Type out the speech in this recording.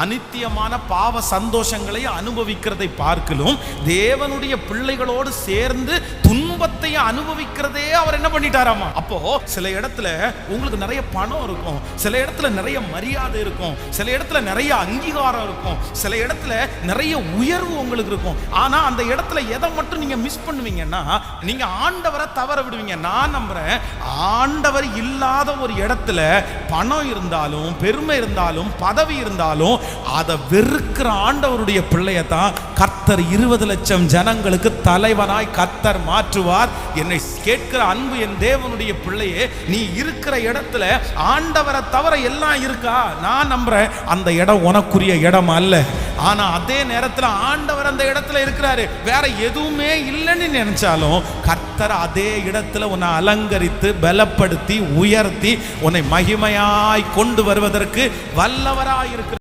அனித்தியமான பாவ சந்தோஷங்களை அனுபவிக்கிறதை பார்க்கலும் தேவனுடைய பிள்ளைகளோடு சேர்ந்து துன்பத்தை அனுபவிக்கிறதே அவர் என்ன பண்ணிட்டாராமா. அப்போ சில இடத்துல உங்களுக்கு நிறைய பணம் இருக்கும், சில இடத்துல நிறைய மரியாதை இருக்கும், சில இடத்துல நிறைய அங்கீகாரம் இருக்கும், சில இடத்துல நிறைய உயர்வு உங்களுக்கு இருக்கும். ஆனா அந்த இடத்துல எதை மட்டும் நீங்க மிஸ் பண்ணுவீங்கன்னா நீங்க ஆண்டவரை தவற விடுவீங்க. நான் நம்புறேன், ஆண்டவர் இல்லாத ஒரு இடத்துல பணம் இருந்தாலும் பெருமை இருந்தாலும் பதவி இருந்தாலும் அதை வெறுக்கிற ஆண்டவருடைய பிள்ளையை தான் கர்த்தர் 20 லட்சம் ஜனங்களுக்கு தலைவனாய் கர்த்தர் மாற்றுவார். என்னை கேட்கிற அன்பு என் தேவனுடைய பிள்ளையே, நீ இருக்கிற இடத்துல ஆண்டவரை தவிர எல்லாம் இருக்கா? நான் நம்புறேன் அந்த இடம் உனக்குரிய இடம் அல்ல. ஆனா அதே நேரத்தில் ஆண்டவர் அந்த இடத்துல இருக்கிறாரு. வேற எதுவுமே இல்லைன்னு நினைச்சாலும் கர்த்தர் அதே இடத்துல உன்னை அலங்கரித்து பலப்படுத்தி உயர்த்தி உன்னை மகிமையாய் கொண்டு வருவதற்கு வல்லவராய் இருக்கிறார்.